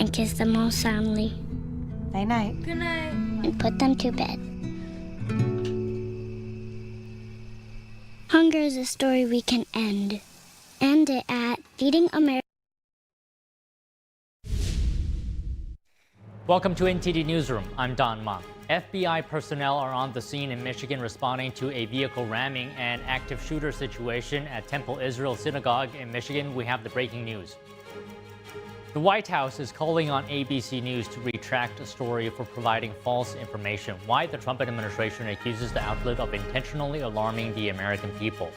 and kiss them all soundly. Night-night. Good night. And put them to bed. Hunger is a story we can end. End it at Feeding America. Welcome to NTD Newsroom. I'm Don Ma. FBI personnel are on the scene in Michigan responding to a vehicle ramming and active shooter situation at Temple Israel Synagogue in Michigan. We have the breaking news. The White House is calling on ABC News to retract a story for providing false information. Why the Trump administration accuses the outlet of intentionally alarming the American people.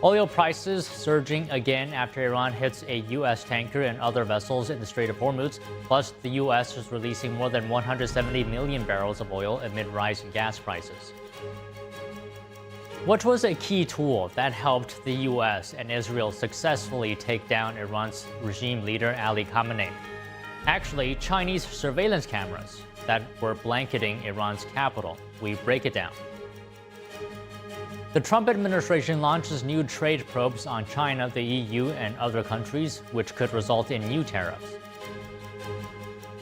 Oil prices surging again after Iran hits a U.S. tanker and other vessels in the Strait of Hormuz. Plus, the U.S. is releasing more than 170 million barrels of oil amid rising gas prices. What was a key tool that helped the U.S. and Israel successfully take down Iran's regime leader Ali Khamenei? Actually, Chinese surveillance cameras that were blanketing Iran's capital. We break it down. The Trump administration launches new trade probes on China, the EU, and other countries, which could result in new tariffs.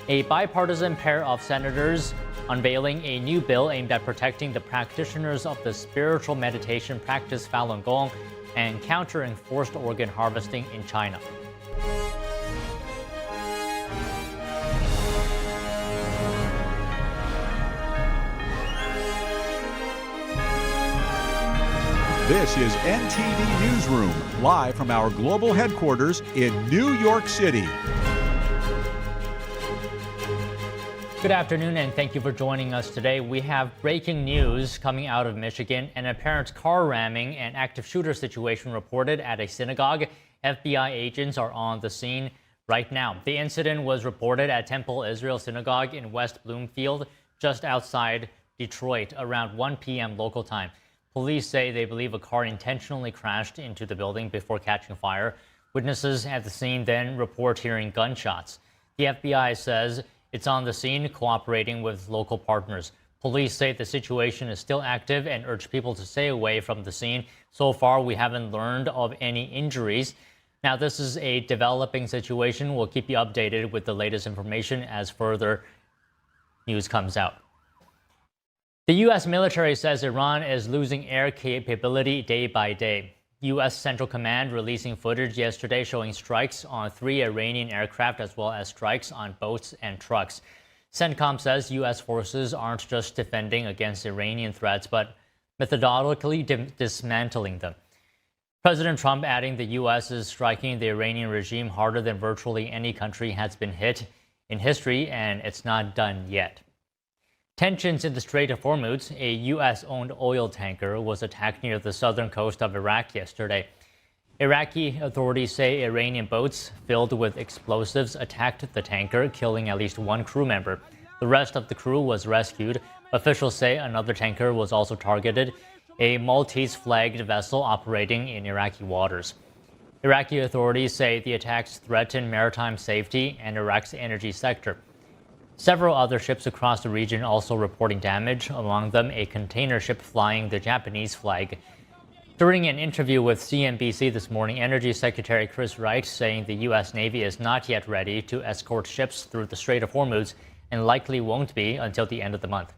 A bipartisan pair of senators unveiling a new bill aimed at protecting the practitioners of the spiritual meditation practice Falun Gong and countering forced organ harvesting in China. This is NTD Newsroom, live from our global headquarters in New York City. Good afternoon, and thank you for joining us today. We have breaking news coming out of Michigan. An apparent car ramming and active shooter situation reported at a synagogue. FBI agents are on the scene right now. The incident was reported at Temple Israel Synagogue in West Bloomfield, just outside Detroit, around 1 p.m. local time. Police say they believe a car intentionally crashed into the building before catching fire. Witnesses at the scene then report hearing gunshots. The FBI says it's on the scene, cooperating with local partners. Police say the situation is still active and urge people to stay away from the scene. So far, we haven't learned of any injuries. Now, this is a developing situation. We'll keep you updated with the latest information as further news comes out. The U.S. military says Iran is losing air capability day by day. U.S. Central Command releasing footage yesterday showing strikes on 3 Iranian aircraft as well as strikes on boats and trucks. CENTCOM says U.S. forces aren't just defending against Iranian threats, but methodically dismantling them. President Trump adding the U.S. is striking the Iranian regime harder than virtually any country has been hit in history, and it's not done yet. Tensions in the Strait of Hormuz, a U.S.-owned oil tanker, was attacked near the southern coast of Iraq yesterday. Iraqi authorities say Iranian boats filled with explosives attacked the tanker, killing at least 1 crew member. The rest of the crew was rescued. Officials say another tanker was also targeted, a Maltese-flagged vessel operating in Iraqi waters. Iraqi authorities say the attacks threaten maritime safety and Iraq's energy sector. Several other ships across the region also reporting damage, among them a container ship flying the Japanese flag. During an interview with CNBC this morning, Energy Secretary Chris Wright saying the U.S. Navy is not yet ready to escort ships through the Strait of Hormuz and likely won't be until the end of the month.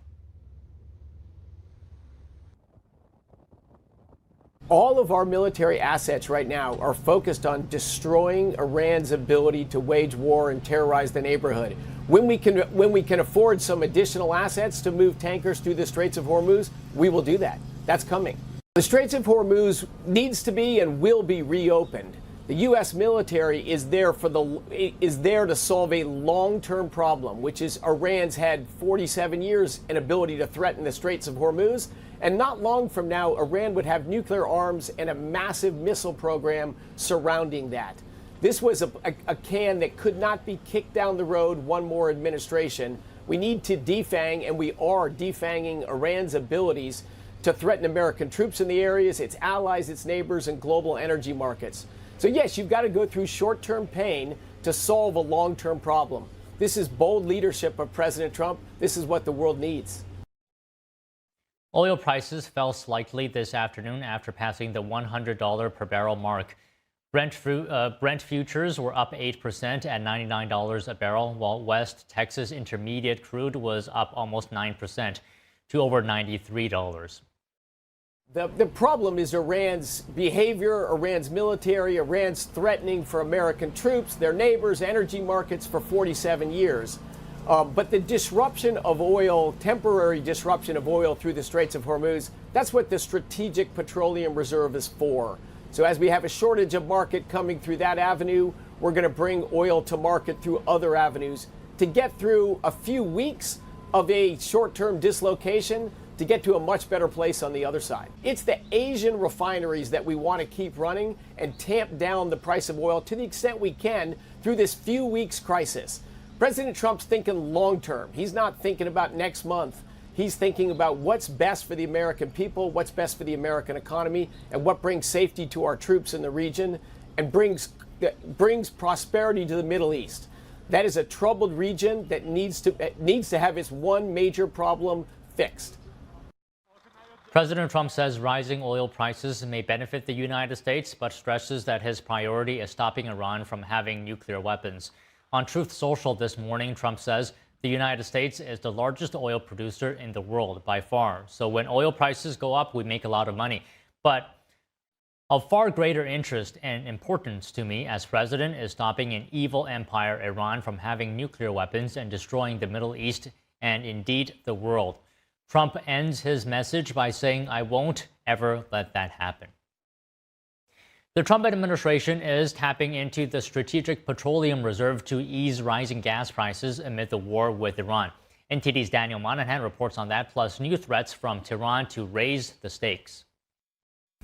All of our military assets right now are focused on destroying Iran's ability to wage war and terrorize the neighborhood. When we can afford some additional assets to move tankers through the Straits of Hormuz, we will do that. That's coming. The Straits of Hormuz needs to be and will be reopened. The U.S. military is there to solve a long-term problem, which is Iran's had 47 years an ability to threaten the Straits of Hormuz. And not long from now, Iran would have nuclear arms and a massive missile program surrounding that. This was a can that could not be kicked down the road one more administration. We need to defang, and we are defanging Iran's abilities to threaten American troops in the areas, its allies, its neighbors, and global energy markets. So yes, you've got to go through short-term pain to solve a long-term problem. This is bold leadership of President Trump. This is what the world needs. Oil prices fell slightly this afternoon after passing the $100 per barrel mark. Brent futures were up 8% at $99 a barrel, while West Texas Intermediate crude was up almost 9% to over $93. The problem is Iran's behavior, Iran's military, Iran's threatening for American troops, their neighbors, energy markets for 47 years. But the disruption of oil, temporary disruption of oil through the Straits of Hormuz, that's what the Strategic Petroleum Reserve is for. So as we have a shortage of market coming through that avenue, we're going to bring oil to market through other avenues to get through a few weeks of a short-term dislocation to get to a much better place on the other side. It's the Asian refineries that we want to keep running and tamp down the price of oil to the extent we can through this few weeks crisis. President Trump's thinking long-term. He's not thinking about next month. He's thinking about what's best for the American people, what's best for the American economy, and what brings safety to our troops in the region and brings prosperity to the Middle East. That is a troubled region that needs to have its one major problem fixed. President Trump says rising oil prices may benefit the United States, but stresses that his priority is stopping Iran from having nuclear weapons. On Truth Social this morning, Trump says the United States is the largest oil producer in the world by far. So when oil prices go up, we make a lot of money. But of far greater interest and importance to me as president is stopping an evil empire, Iran, from having nuclear weapons and destroying the Middle East and indeed the world. Trump ends his message by saying, "I won't ever let that happen." The Trump administration is tapping into the Strategic Petroleum Reserve to ease rising gas prices amid the war with Iran. NTD's Daniel Monahan reports on that, plus new threats from Tehran to raise the stakes.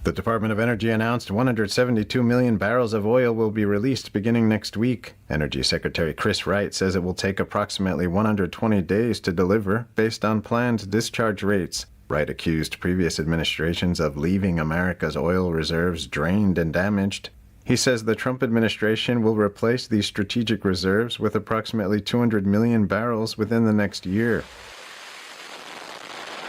The Department of Energy announced 172 million barrels of oil will be released beginning next week. Energy Secretary Chris Wright says it will take approximately 120 days to deliver based on planned discharge rates. Wright accused previous administrations of leaving America's oil reserves drained and damaged. He says the Trump administration will replace these strategic reserves with approximately 200 million barrels within the next year.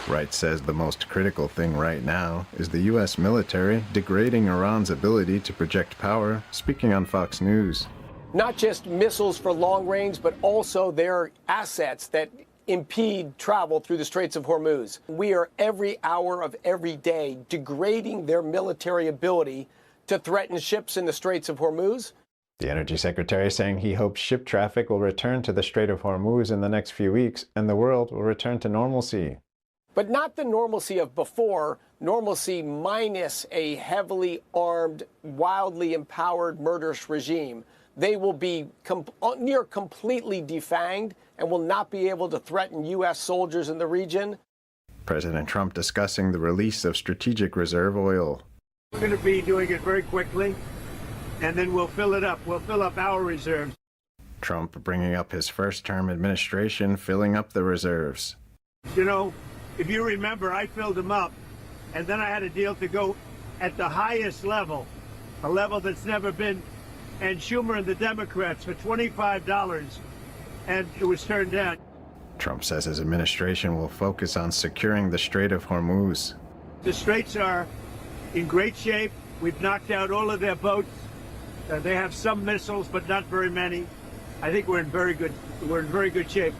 Wright says the most critical thing right now is the U.S. military degrading Iran's ability to project power, speaking on Fox News. Not just missiles for long range, but also their assets that impede travel through the Straits of Hormuz. We are every hour of every day degrading their military ability to threaten ships in the Straits of Hormuz. The Energy Secretary saying he hopes ship traffic will return to the Strait of Hormuz in the next few weeks and the world will return to normalcy. But not the normalcy of before, normalcy minus a heavily armed, wildly empowered, murderous regime. They will be near completely defanged and will not be able to threaten U.S. soldiers in the region. President Trump discussing the release of strategic reserve oil. We're going to be doing it very quickly, and then we'll fill it up. We'll fill up our reserves. Trump bringing up his first-term administration, filling up the reserves. You know, if you remember, I filled them up, and then I had a deal to go at the highest level, a level that's never been, and Schumer and the Democrats for $25, and it was turned down. Trump says his administration will focus on securing the Strait of Hormuz. The straits are in great shape. We've knocked out all of their boats. They have some missiles, but not very many. I think we're in very good shape.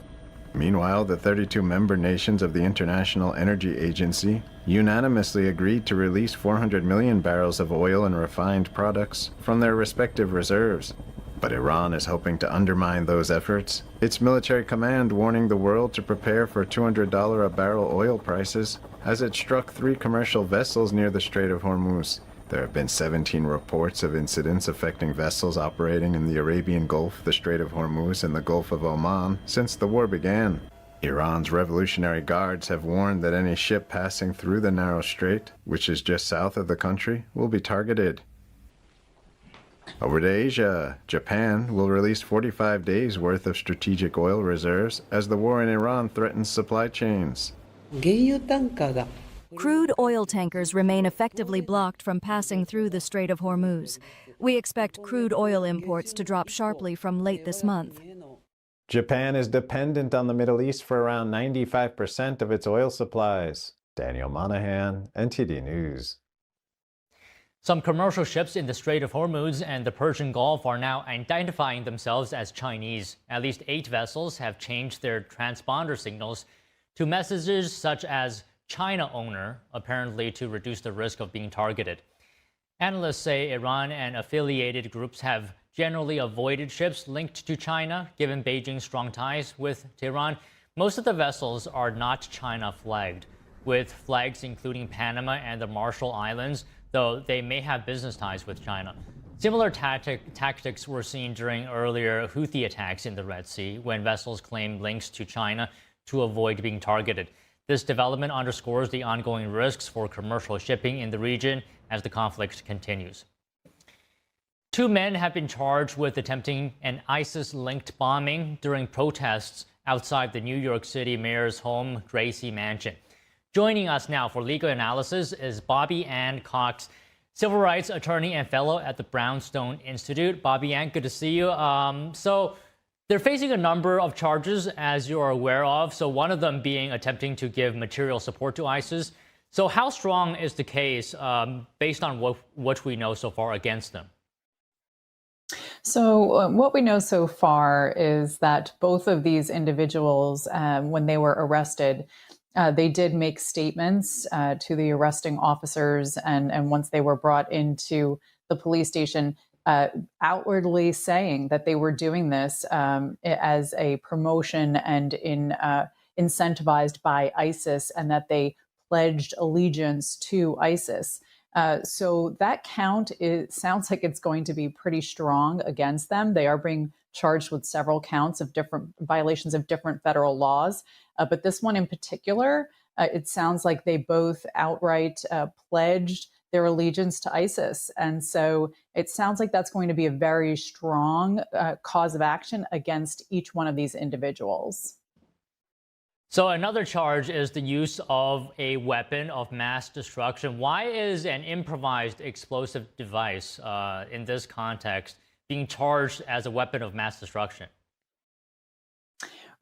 Meanwhile, the 32 member nations of the International Energy Agency unanimously agreed to release 400 million barrels of oil and refined products from their respective reserves. But Iran is hoping to undermine those efforts. Its military command warning the world to prepare for $200 a barrel oil prices as it struck 3 commercial vessels near the Strait of Hormuz. There have been 17 reports of incidents affecting vessels operating in the Arabian Gulf, the Strait of Hormuz, and the Gulf of Oman since the war began. Iran's Revolutionary Guards have warned that any ship passing through the narrow strait, which is just south of the country, will be targeted. Over to Asia, Japan will release 45 days' worth of strategic oil reserves as the war in Iran threatens supply chains. Crude oil tankers remain effectively blocked from passing through the Strait of Hormuz. We expect crude oil imports to drop sharply from late this month. Japan is dependent on the Middle East for around 95% of its oil supplies. Daniel Monahan, NTD News. Some commercial ships in the Strait of Hormuz and the Persian Gulf are now identifying themselves as Chinese. At least 8 vessels have changed their transponder signals to messages such as China owner, apparently to reduce the risk of being targeted. Analysts say Iran and affiliated groups have generally avoided ships linked to China, given Beijing's strong ties with Tehran. Most of the vessels are not China flagged, with flags including Panama and the Marshall Islands, though they may have business ties with China. Similar tactics were seen during earlier Houthi attacks in the Red Sea, when vessels claimed links to China to avoid being targeted. This development underscores the ongoing risks for commercial shipping in the region as the conflict continues. 2 men have been charged with attempting an ISIS-linked bombing during protests outside the New York City mayor's home, Gracie Mansion. Joining us now for legal analysis is Bobby Ann Cox, civil rights attorney and fellow at the Brownstone Institute. Bobby Ann, good to see you. So they're facing a number of charges, as you are aware of. So one of them being attempting to give material support to ISIS. So how strong is the case based on what we know so far against them? So what we know so far is that both of these individuals, when they were arrested, they did make statements to the arresting officers, and once they were brought into the police station, outwardly saying that they were doing this as a promotion and incentivized by ISIS, and that they pledged allegiance to ISIS. So that count sounds like it's going to be pretty strong against them. They are being charged with several counts of different violations of different federal laws. But this one in particular, it sounds like they both outright pledged their allegiance to ISIS. And so it sounds like that's going to be a very strong cause of action against each one of these individuals. So another charge is the use of a weapon of mass destruction. Why is an improvised explosive device in this context being charged as a weapon of mass destruction?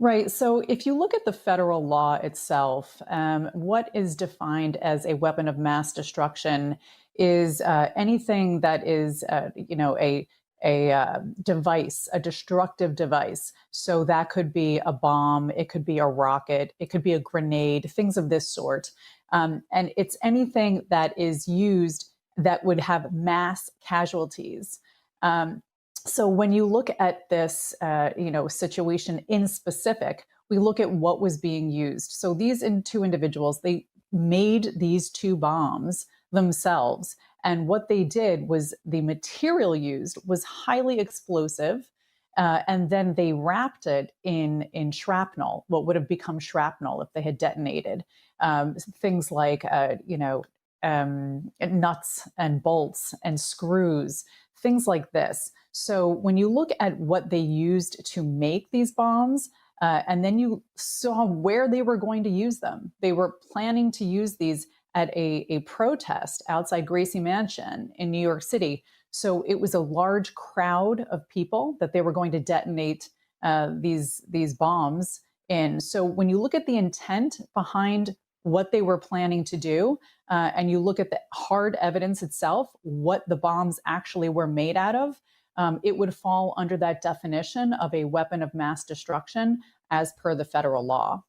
Right. So if you look at the federal law itself, what is defined as a weapon of mass destruction is anything that is, a device, a destructive device. So that could be a bomb, it could be a rocket, it could be a grenade, things of this sort. And it's anything that is used that would have mass casualties. So when you look at this, situation in specific, we look at what was being used. So these 2 individuals, they made these 2 bombs themselves. And what they did was the material used was highly explosive. And then they wrapped it in shrapnel, what would have become shrapnel if they had detonated. Things like, nuts and bolts and screws, things like this. So when you look at what they used to make these bombs, and then you saw where they were going to use them, they were planning to use these at a protest outside Gracie Mansion in New York City. So it was a large crowd of people that they were going to detonate these bombs in. So when you look at the intent behind what they were planning to do, and you look at the hard evidence itself, what the bombs actually were made out of, it would fall under that definition of a weapon of mass destruction as per the federal law.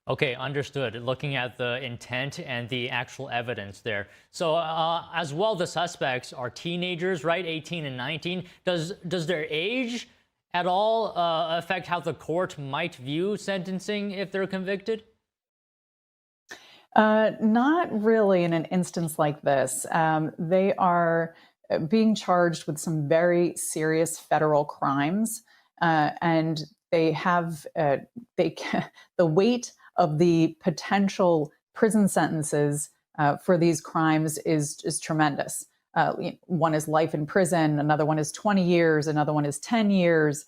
Okay, understood. Looking at the intent and the actual evidence there. So as well, the suspects are teenagers, right? 18 and 19. Does their age at all affect how the court might view sentencing if they're convicted? Not really in an instance like this. They are being charged with some very serious federal crimes, and they have the weight of the potential prison sentences for these crimes is tremendous. One is life in prison, another one is 20 years, another one is 10 years.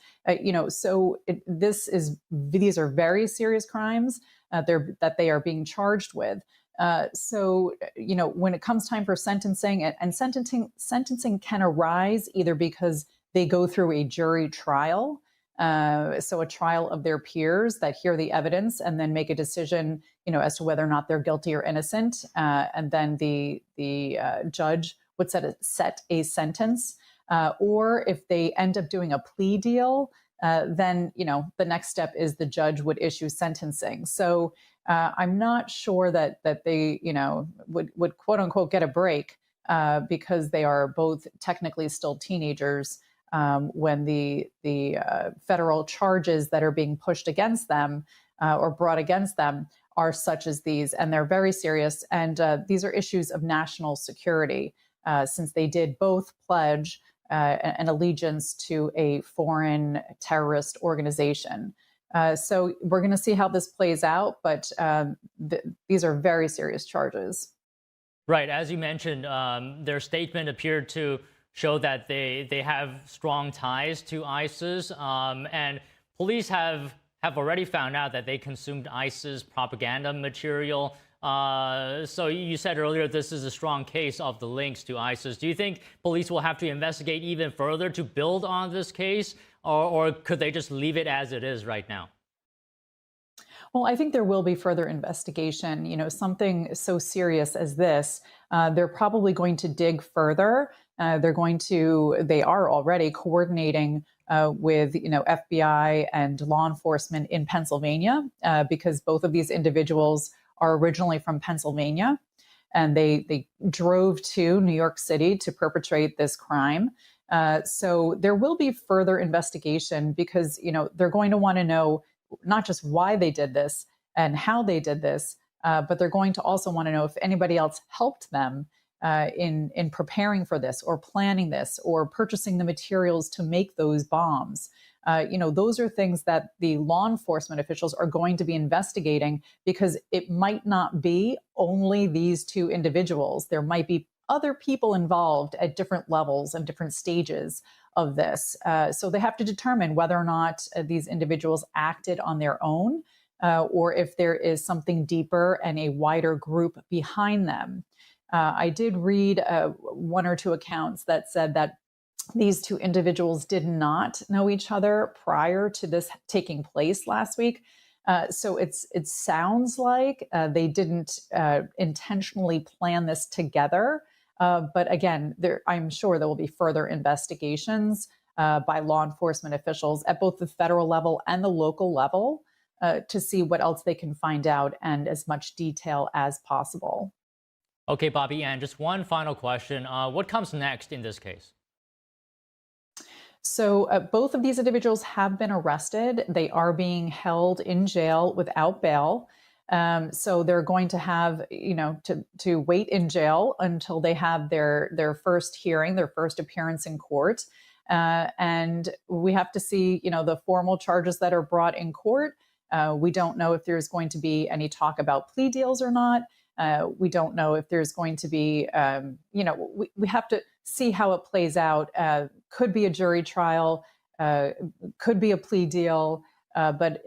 These are very serious crimes that they are being charged with. So when it comes time for sentencing, and sentencing can arise either because they go through a jury trial, so a trial of their peers that hear the evidence and then make a decision, as to whether or not they're guilty or innocent, and then the judge would set a sentence, or if they end up doing a plea deal, then the next step is the judge would issue sentencing. So I'm not sure that they would quote unquote get a break because they are both technically still teenagers when the federal charges that are being pushed against them or brought against them are such as these, and they're very serious. And these are issues of national security, since they did both pledge an allegiance to a foreign terrorist organization. So we're going to see how this plays out, but these are very serious charges. Right. As you mentioned, their statement appeared to show that they have strong ties to ISIS, and police have already found out that they consumed ISIS propaganda material. So you said earlier this is a strong case of the links to ISIS. Do you think police will have to investigate even further to build on this case, or could they just leave it as it is right now? Well, I think there will be further investigation. Something so serious as this, they're probably going to dig further. They are already coordinating with, FBI and law enforcement in Pennsylvania, because both of these individuals are originally from Pennsylvania, and they drove to New York City to perpetrate this crime. So there will be further investigation because, they're going to want to know not just why they did this and how they did this, but they're going to also want to know if anybody else helped them in preparing for this or planning this or purchasing the materials to make those bombs. Those are things that the law enforcement officials are going to be investigating, because it might not be only these two individuals. There might be other people involved at different levels and different stages of this. So they have to determine whether or not these individuals acted on their own, or if there is something deeper and a wider group behind them. I did read one or two accounts that said that these two individuals did not know each other prior to this taking place last week. So it sounds like they didn't intentionally plan this together. But again, I'm sure there will be further investigations by law enforcement officials at both the federal level and the local level to see what else they can find out, and as much detail as possible. Okay, Bobby Ann, just one final question. What comes next in this case? So both of these individuals have been arrested. They are being held in jail without bail. So they're going to have, to wait in jail until they have their first hearing, their first appearance in court. And we have to see, the formal charges that are brought in court. We don't know if there's going to be any talk about plea deals or not. We don't know if there's going to be, we have to see how it plays out. Could be a jury trial, could be a plea deal. But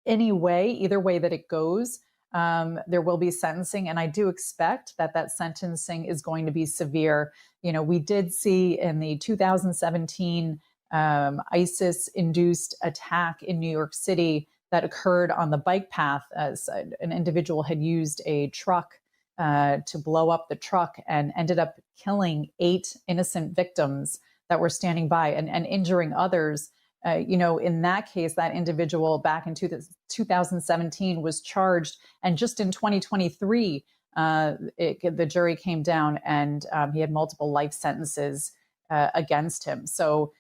anyway, either way that it goes, there will be sentencing. And I do expect that sentencing is going to be severe. We did see in the 2017 ISIS-induced attack in New York City that occurred on the bike path, as an individual had used a truck to blow up the truck and ended up killing 8 innocent victims that were standing by and injuring others. In that case, that individual back in 2017 was charged, and just in 2023, the jury came down and he had multiple life sentences against him. So,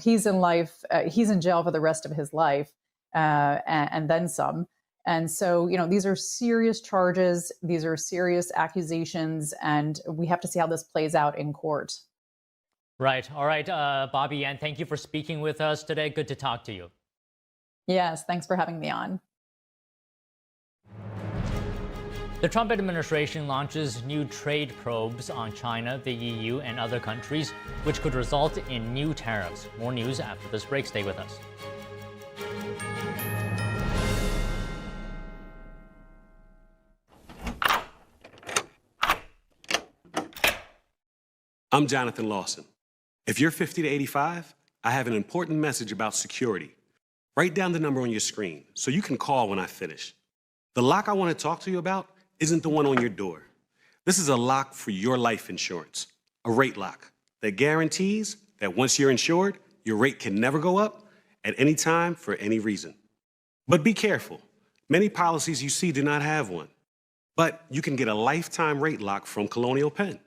he's in jail for the rest of his life. And then some. And so, these are serious charges. These are serious accusations, and we have to see how this plays out in court. Right. All right, Bobby Ann, thank you for speaking with us today. Good to talk to you. Yes, thanks for having me on. The Trump administration launches new trade probes on China, the EU, and other countries, which could result in new tariffs. More news after this break. Stay with us. I'm Jonathan Lawson. If you're 50 to 85, I have an important message about security. Write down the number on your screen so you can call when I finish. The lock I want to talk to you about isn't the one on your door. This is a lock for your life insurance. a rate lock that guarantees that once you're insured, your rate can never go up at any time for any reason. But be careful. Many policies you see do not have one. But you can get a lifetime rate lock from Colonial Penn.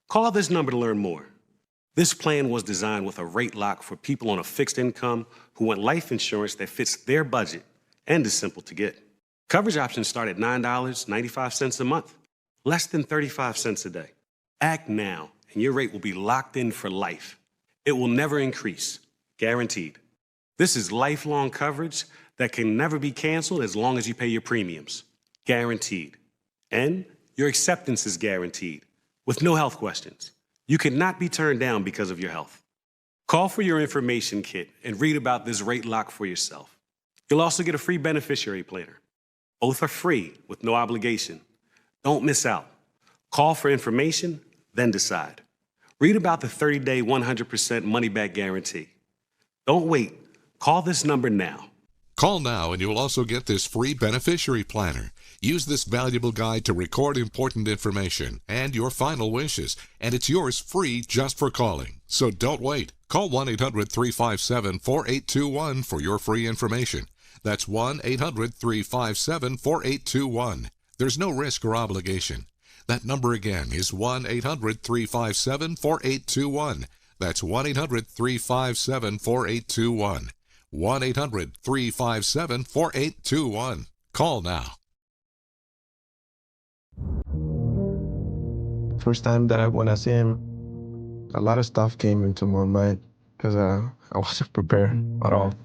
Call this number to learn more. This plan was designed with a rate lock for people on a fixed income who want life insurance that fits their budget and is simple to get. Coverage options start at $9.95 a month, less than 35 cents a day. Act now, and your rate will be locked in for life. It will never increase, guaranteed. This is lifelong coverage that can never be canceled as long as you pay your premiums, guaranteed. And your acceptance is guaranteed, with no health questions. You cannot be turned down because of your health. Call for your information kit and read about this rate lock for yourself. You'll also get a free beneficiary planner. Both are free with no obligation. Don't miss out. Call for information, then decide. Read about the 30-day 100% money-back guarantee. Don't wait. Call this number now. Call now and you'll also get this free beneficiary planner. Use this valuable guide to record important information and your final wishes, and it's yours free just for calling. So don't wait. Call 1-800-357-4821 for your free information. That's 1-800-357-4821. There's no risk or obligation. That number again is 1-800-357-4821. That's 1-800-357-4821. 1-800-357-4821. Call now. First time that when I see him, a lot of stuff came into my mind because I wasn't prepared at all.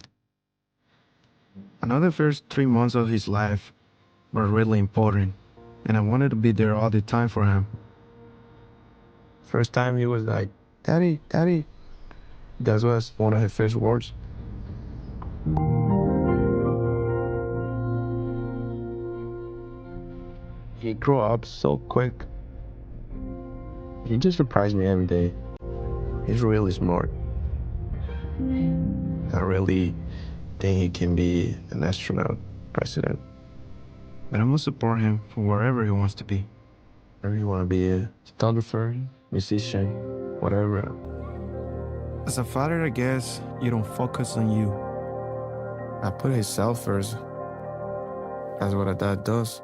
I know the first 3 months of his life were really important, and I wanted to be there all the time for him. First time he was like, "Daddy, Daddy." That was one of his first words. He grew up so quick. He just surprised me every day. He's really smart. I really think he can be an astronaut, president. But I'm gonna support him for wherever he wants to be. Wherever you want to be, a photographer, musician, whatever. As a father, I guess you don't focus on you. I put himself first. That's what a dad does.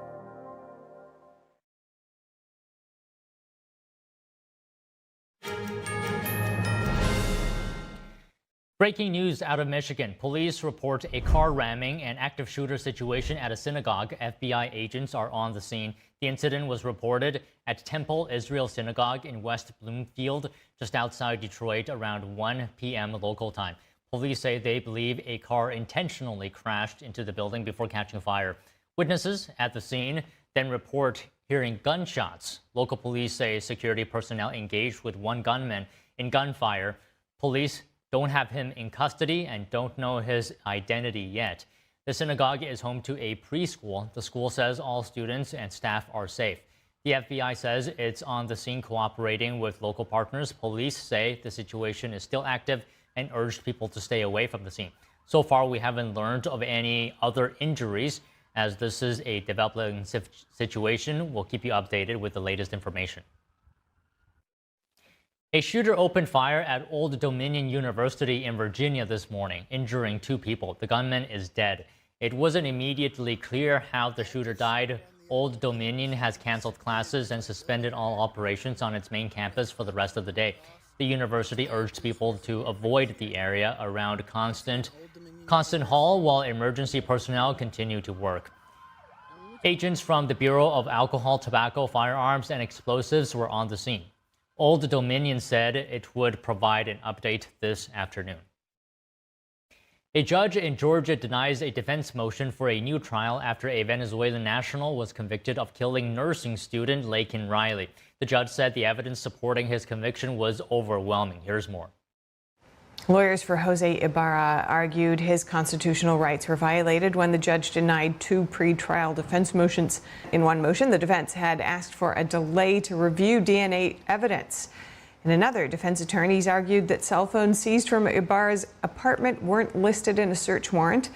Breaking news out of Michigan. Police report a car ramming and active shooter situation at a synagogue. FBI agents are on the scene. The incident was reported at Temple Israel Synagogue in West Bloomfield, just outside Detroit, around 1 p.m. local time. Police say they believe a car intentionally crashed into the building before catching fire. Witnesses at the scene then report hearing gunshots. Local police say security personnel engaged with one gunman in gunfire. Police don't have him in custody and don't know his identity yet. The synagogue is home to a preschool. The school says all students and staff are safe. The FBI says it's on the scene cooperating with local partners. Police say the situation is still active and urged people to stay away from the scene. So far, we haven't learned of any other injuries. As this is a developing situation, we'll keep you updated with the latest information. A shooter opened fire at Old Dominion University in Virginia this morning, injuring 2 people. The gunman is dead. It wasn't immediately clear how the shooter died. Old Dominion has canceled classes and suspended all operations on its main campus for the rest of the day. The university urged people to avoid the area around Constant Hall while emergency personnel continue to work. Agents from the Bureau of Alcohol, Tobacco, Firearms, and Explosives were on the scene. Old Dominion said it would provide an update this afternoon. A judge in Georgia denies a defense motion for a new trial after a Venezuelan national was convicted of killing nursing student Laken Riley. The judge said the evidence supporting his conviction was overwhelming. Here's more. Lawyers for Jose Ibarra argued his constitutional rights were violated when the judge denied 2 pretrial defense motions. In one motion, the defense had asked for a delay to review DNA evidence. In another, defense attorneys argued that cell phones seized from Ibarra's apartment weren't listed in a search warrant.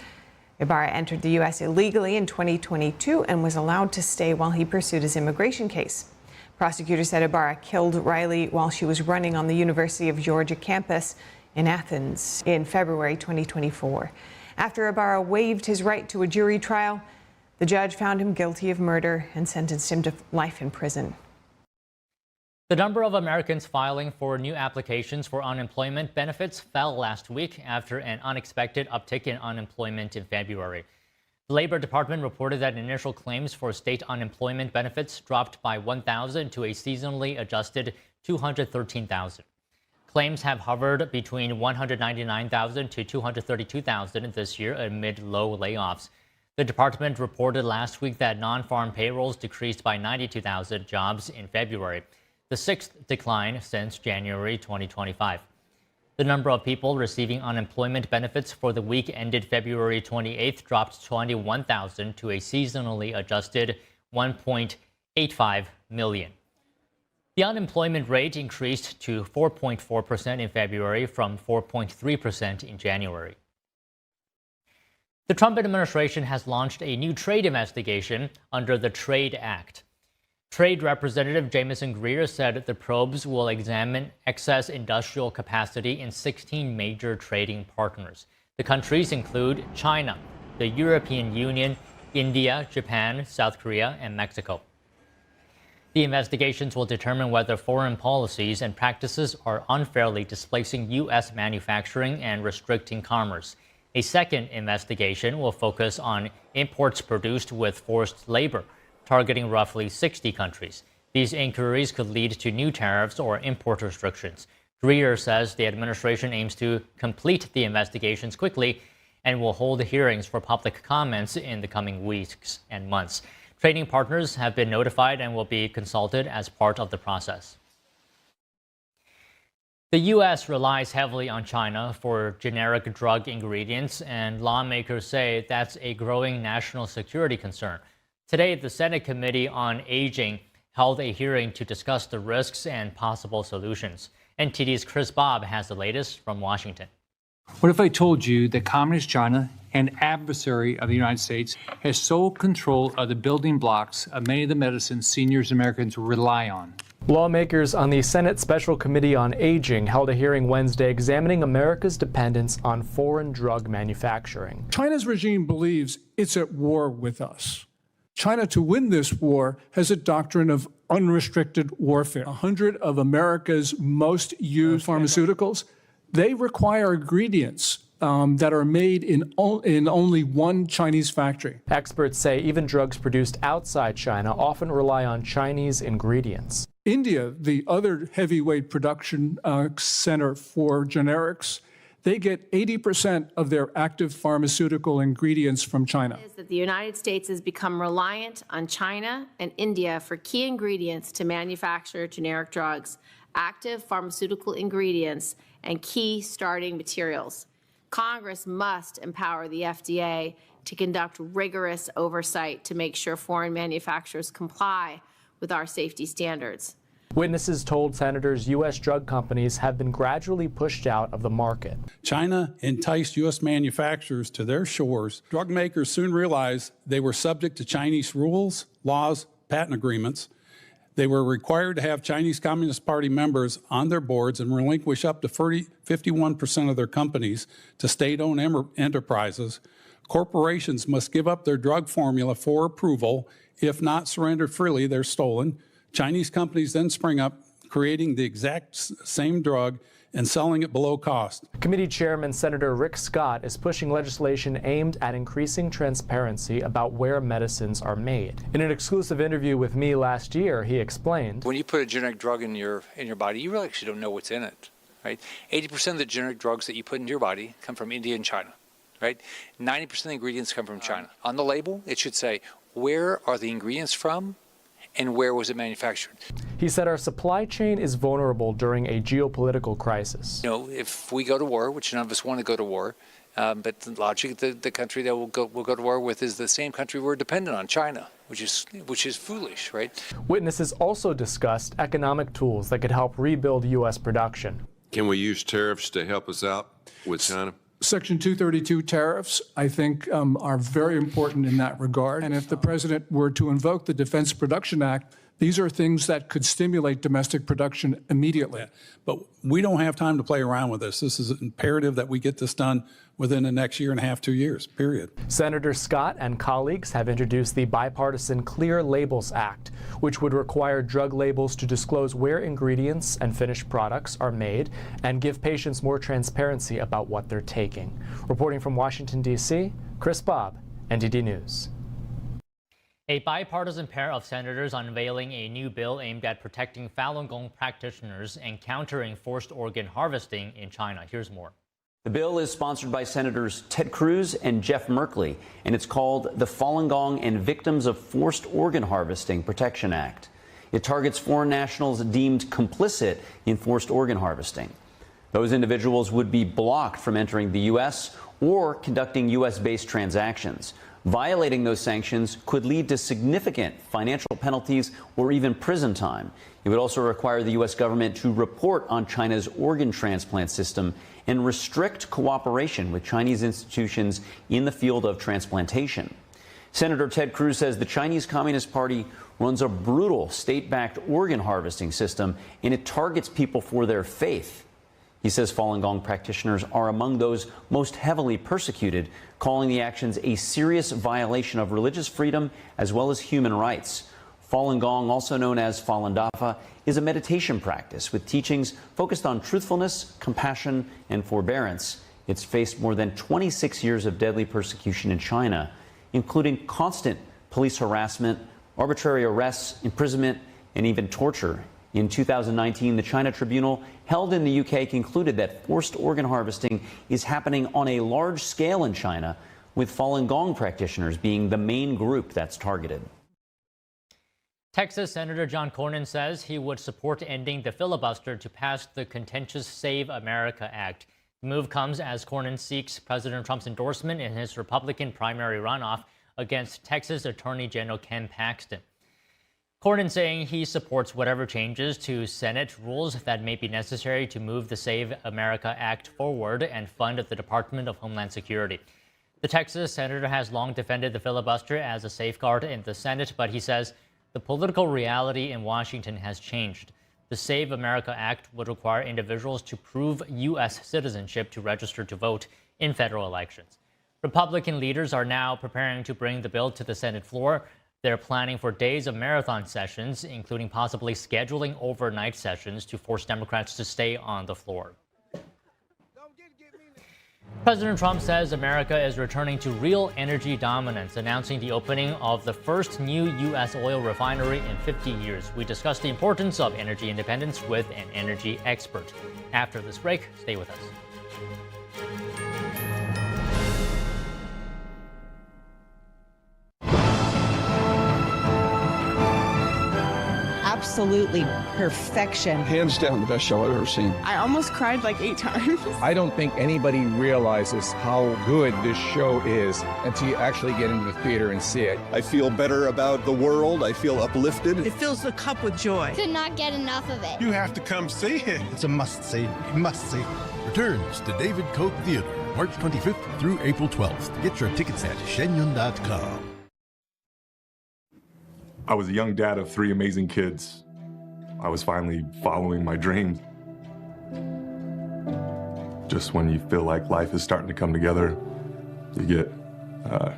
Ibarra entered the U.S. illegally in 2022 and was allowed to stay while he pursued his immigration case. Prosecutors said Ibarra killed Riley while she was running on the University of Georgia campus in Athens in February 2024. After Ibarra waived his right to a jury trial, the judge found him guilty of murder and sentenced him to life in prison. The number of Americans filing for new applications for unemployment benefits fell last week after an unexpected uptick in unemployment in February. The Labor Department reported that initial claims for state unemployment benefits dropped by 1,000 to a seasonally adjusted 213,000. Claims have hovered between 199,000 to 232,000 this year amid low layoffs. The department reported last week that non-farm payrolls decreased by 92,000 jobs in February, the sixth decline since January 2025. The number of people receiving unemployment benefits for the week ended February 28th dropped 21,000 to a seasonally adjusted 1.85 million. The unemployment rate increased to 4.4% in February from 4.3% in January. The Trump administration has launched a new trade investigation under the Trade Act. Trade Representative Jamieson Greer said the probes will examine excess industrial capacity in 16 major trading partners. The countries include China, the European Union, India, Japan, South Korea, and Mexico. The investigations will determine whether foreign policies and practices are unfairly displacing U.S. manufacturing and restricting commerce. A second investigation will focus on imports produced with forced labor, targeting roughly 60 countries. These inquiries could lead to new tariffs or import restrictions. Greer says the administration aims to complete the investigations quickly and will hold hearings for public comments in the coming weeks and months. Trading partners have been notified and will be consulted as part of the process. The U.S. relies heavily on China for generic drug ingredients, and lawmakers say that's a growing national security concern. Today, the Senate Committee on Aging held a hearing to discuss the risks and possible solutions. NTD's Chris Bob has the latest from Washington. What if I told you that Communist China, an adversary of the United States, has sole control of the building blocks of many of the medicines seniors Americans rely on? Lawmakers on the Senate Special Committee on Aging held a hearing Wednesday examining America's dependence on foreign drug manufacturing. China's regime believes it's at war with us. China, to win this war, has a doctrine of unrestricted warfare. 100 of America's most used pharmaceuticals, they require ingredients that are made in only one Chinese factory. Experts say even drugs produced outside China often rely on Chinese ingredients. India, the other heavyweight production center for generics, they get 80% of their active pharmaceutical ingredients from China. Is that the United States has become reliant on China and India for key ingredients to manufacture generic drugs, active pharmaceutical ingredients, and key starting materials. Congress must empower the FDA to conduct rigorous oversight to make sure foreign manufacturers comply with our safety standards. Witnesses told senators U.S. drug companies have been gradually pushed out of the market. China enticed U.S. manufacturers to their shores. Drug makers soon realized they were subject to Chinese rules, laws, patent agreements. They were required to have Chinese Communist Party members on their boards and relinquish up to 51% of their companies to state-owned enterprises. Corporations must give up their drug formula for approval. If not surrendered freely, they're stolen. Chinese companies then spring up, creating the exact same drug and selling it below cost. Committee Chairman Senator Rick Scott is pushing legislation aimed at increasing transparency about where medicines are made. In an exclusive interview with me last year, he explained, when you put a generic drug in your body, you really actually don't know what's in it, right? 80% of the generic drugs that you put into your body come from India and China, right? 90% of the ingredients come from China. On the label, it should say, where are the ingredients from? And where was it manufactured? He said our supply chain is vulnerable during a geopolitical crisis. You know, if we go to war, which none of us want to go to war, but logically the country that we'll go to war with is the same country we're dependent on, China, which is foolish, right? Witnesses also discussed economic tools that could help rebuild U.S. production. Can we use tariffs to help us out with China? Section 232 tariffs, I think, are very important in that regard. And if the president were to invoke the Defense Production Act, These are things that could stimulate domestic production immediately. But we don't have time to play around with this. This is imperative that we get this done within the next year and a half, 2 years, period. Senator Scott and colleagues have introduced the bipartisan Clear Labels Act, which would require drug labels to disclose where ingredients and finished products are made and give patients more transparency about what they're taking. Reporting from Washington, D.C., Chris Bobb, NTD News. A bipartisan pair of senators unveiling a new bill aimed at protecting Falun Gong practitioners and countering forced organ harvesting in China. Here's more. The bill is sponsored by Senators Ted Cruz and Jeff Merkley, and it's called the Falun Gong and Victims of Forced Organ Harvesting Protection Act. It targets foreign nationals deemed complicit in forced organ harvesting. Those individuals would be blocked from entering the U.S. or conducting U.S.-based transactions. Violating those sanctions could lead to significant financial penalties or even prison time. It would also require the U.S. government to report on China's organ transplant system and restrict cooperation with Chinese institutions in the field of transplantation. Senator Ted Cruz says the Chinese Communist Party runs a brutal state-backed organ harvesting system, and it targets people for their faith. He says Falun Gong practitioners are among those most heavily persecuted, calling the actions a serious violation of religious freedom as well as human rights. Falun Gong, also known as Falun Dafa, is a meditation practice with teachings focused on truthfulness, compassion, and forbearance. It's faced more than 26 years of deadly persecution in China, including constant police harassment, arbitrary arrests, imprisonment, and even torture. In 2019, the China Tribunal held in the UK concluded that forced organ harvesting is happening on a large scale in China, with Falun Gong practitioners being the main group that's targeted. Texas Senator John Cornyn says he would support ending the filibuster to pass the contentious Save America Act. The move comes as Cornyn seeks President Trump's endorsement in his Republican primary runoff against Texas Attorney General Ken Paxton. Cornyn saying he supports whatever changes to Senate rules that may be necessary to move the Save America Act forward and fund the Department of Homeland Security. The Texas senator has long defended the filibuster as a safeguard in the Senate, but he says the political reality in Washington has changed. The Save America Act would require individuals to prove U.S. citizenship to register to vote in federal elections. Republican leaders are now preparing to bring the bill to the Senate floor. They're planning for days of marathon sessions, including possibly scheduling overnight sessions to force Democrats to stay on the floor. President Trump says America is returning to real energy dominance, announcing the opening of the first new U.S. oil refinery in 50 years. We discuss the importance of energy independence with an energy expert. After this break, stay with us. Absolutely perfection. Hands down, the best show I've ever seen. I almost cried like 8 times. I don't think anybody realizes how good this show is until you actually get into the theater and see it. I feel better about the world. I feel uplifted. It fills the cup with joy. Could not get enough of it. You have to come see it. It's a must-see. Must-see. Returns to David Koch Theater, March 25th through April 12th. Get your tickets at shenyun.com. I was a young dad of 3 amazing kids. I was finally following my dreams. Just when you feel like life is starting to come together, you get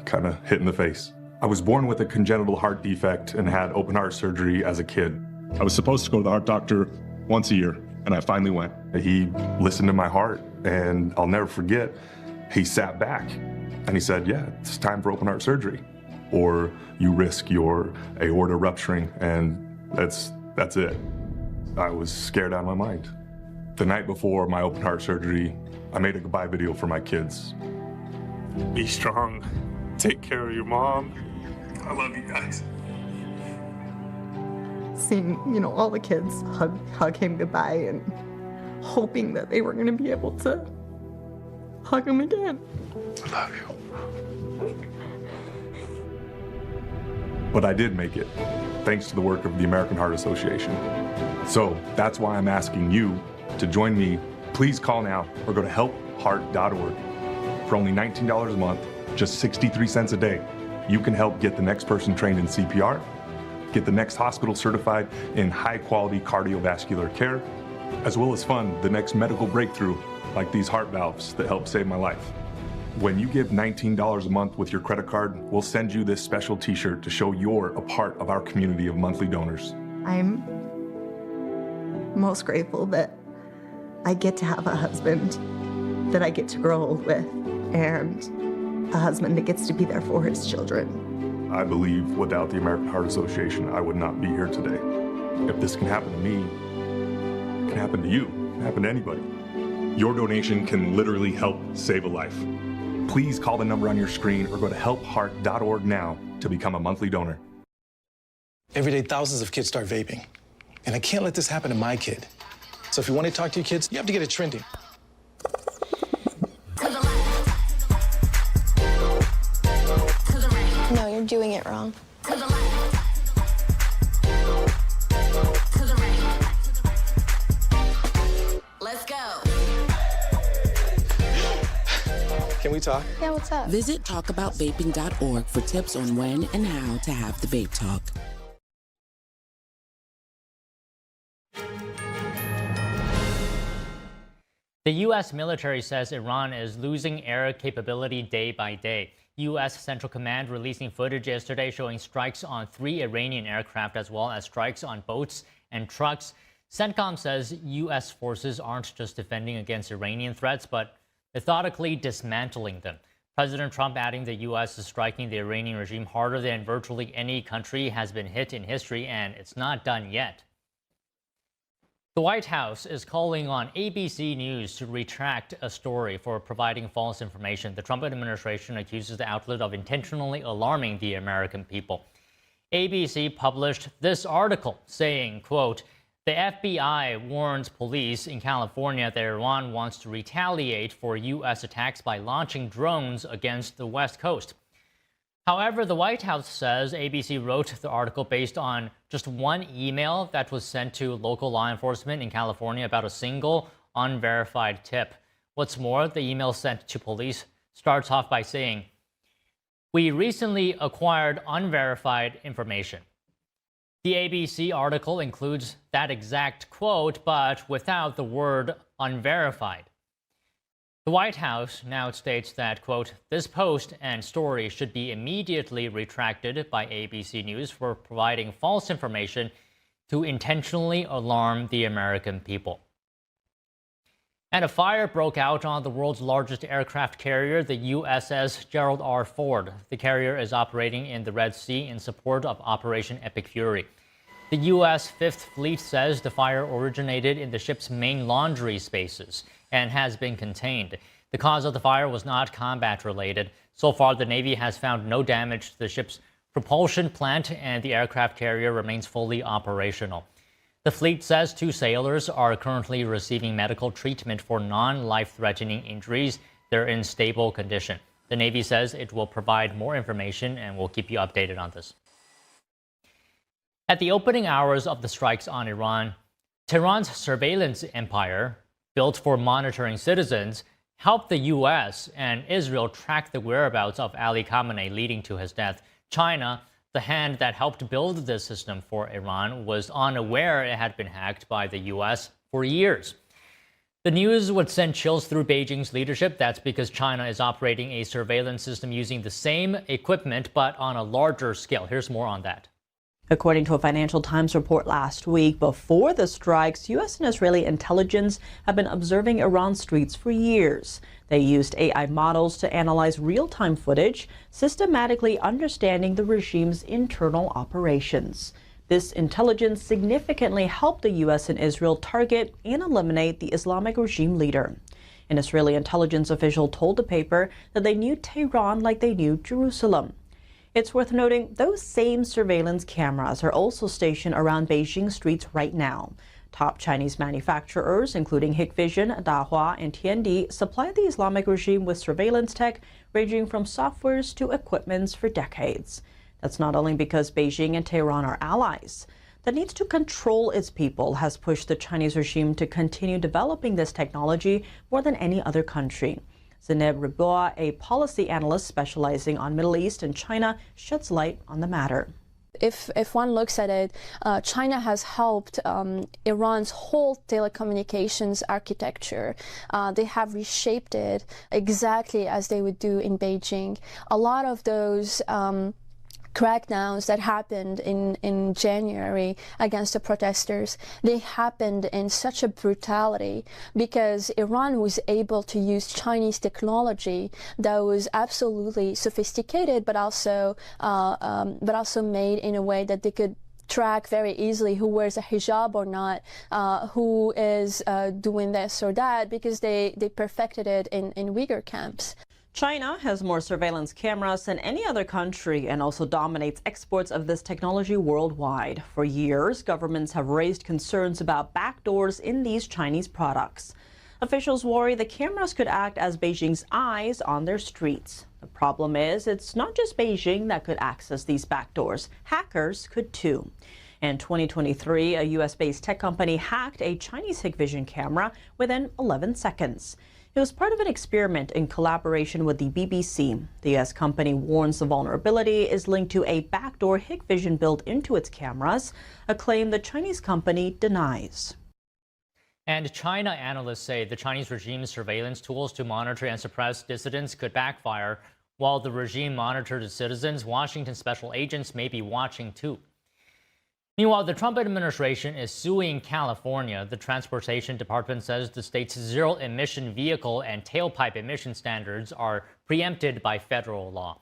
kind of hit in the face. I was born with a congenital heart defect and had open heart surgery as a kid. I was supposed to go to the heart doctor once a year, and I finally went. He listened to my heart, and I'll never forget, he sat back and he said, yeah, it's time for open heart surgery, or you risk your aorta rupturing, and that's it. I was scared out of my mind. The night before my open heart surgery, I made a goodbye video for my kids. Be strong, take care of your mom. I love you guys. Seeing, all the kids hug him goodbye and hoping that they were going to be able to hug him again. I love you. But I did make it, thanks to the work of the American Heart Association. So that's why I'm asking you to join me. Please call now or go to helpheart.org. For only $19 a month, just 63 cents a day, you can help get the next person trained in CPR get the next hospital certified in high-quality cardiovascular care, as well as fund the next medical breakthrough like these heart valves that helped save my life. When you give $19 a month with your credit card, we'll send you this special t-shirt to show you're a part of our community of monthly donors. I'm most grateful that I get to have a husband that I get to grow old with, and a husband that gets to be there for his children. I believe without the American Heart Association, I would not be here today. If this can happen to me, it can happen to you, it can happen to anybody. Your donation can literally help save a life. Please call the number on your screen or go to helpheart.org now to become a monthly donor. Every day, thousands of kids start vaping. And I can't let this happen to my kid. So if you want to talk to your kids, you have to get it trending. No, you're doing it wrong. Let's go. Can we talk? Yeah, what's up? Visit talkaboutVaping.org for tips on when and how to have the vape talk. The U.S. military says Iran is losing air capability day by day. U.S. Central Command releasing footage yesterday showing strikes on 3 Iranian aircraft as well as strikes on boats and trucks. CENTCOM says U.S. forces aren't just defending against Iranian threats, but methodically dismantling them. President Trump adding the U.S. is striking the Iranian regime harder than virtually any country has been hit in history, and it's not done yet. The White House is calling on ABC News to retract a story for providing false information. The Trump administration accuses the outlet of intentionally alarming the American people. ABC published this article saying, quote, "The FBI warns police in California that Iran wants to retaliate for U.S. attacks by launching drones against the West Coast." However, the White House says ABC wrote the article based on just one email that was sent to local law enforcement in California about a single unverified tip. What's more, the email sent to police starts off by saying, "We recently acquired unverified information." The ABC article includes that exact quote, but without the word unverified. The White House now states that, quote, "This post and story should be immediately retracted by ABC News for providing false information to intentionally alarm the American people." And a fire broke out on the world's largest aircraft carrier, the USS Gerald R. Ford. The carrier is operating in the Red Sea in support of Operation Epic Fury. The U.S. Fifth Fleet says the fire originated in the ship's main laundry spaces and has been contained. The cause of the fire was not combat-related. So far, the Navy has found no damage to the ship's propulsion plant, and the aircraft carrier remains fully operational. The fleet says 2 sailors are currently receiving medical treatment for non-life-threatening injuries. They're in stable condition. The Navy says it will provide more information and will keep you updated on this. At the opening hours of the strikes on Iran, Tehran's surveillance empire, built for monitoring citizens, helped the U.S. and Israel track the whereabouts of Ali Khamenei, leading to his death. China, the hand that helped build this system for Iran, was unaware it had been hacked by the U.S. for years. The news would send chills through Beijing's leadership. That's because China is operating a surveillance system using the same equipment, but on a larger scale. Here's more on that. According to a Financial Times report last week, before the strikes, U.S. and Israeli intelligence have been observing Iran's streets for years. They used AI models to analyze real-time footage, systematically understanding the regime's internal operations. This intelligence significantly helped the U.S. and Israel target and eliminate the Islamic regime leader. An Israeli intelligence official told the paper that they knew Tehran like they knew Jerusalem. It's worth noting those same surveillance cameras are also stationed around Beijing streets right now. Top Chinese manufacturers, including Hikvision, Dahua, and Entd, supply the Islamic regime with surveillance tech ranging from softwares to equipments for decades. That's not only because Beijing and Tehran are allies. The need to control its people has pushed the Chinese regime to continue developing this technology more than any other country. Zineb Riboua, a policy analyst specializing on Middle East and China, sheds light on the matter. If one looks at it, China has helped Iran's whole telecommunications architecture. They have reshaped it exactly as they would do in Beijing. A lot of those crackdowns that happened in January against the protesters, they happened in such a brutality because Iran was able to use Chinese technology that was absolutely sophisticated, but also made in a way that they could track very easily who wears a hijab or not, who is doing this or that, because they perfected it in Uyghur camps. China has more surveillance cameras than any other country and also dominates exports of this technology worldwide. For years, governments have raised concerns about backdoors in these Chinese products. Officials worry the cameras could act as Beijing's eyes on their streets. The problem is, it's not just Beijing that could access these backdoors. Hackers could too. In 2023, a U.S.-based tech company hacked a Chinese Hikvision camera within 11 seconds. It was part of an experiment in collaboration with the BBC. The U.S. company warns the vulnerability is linked to a backdoor Hikvision built into its cameras, a claim the Chinese company denies. And China analysts say the Chinese regime's surveillance tools to monitor and suppress dissidents could backfire. While the regime monitors citizens, Washington special agents may be watching too. Meanwhile, the Trump administration is suing California. The Transportation Department says the state's zero-emission vehicle and tailpipe emission standards are preempted by federal law.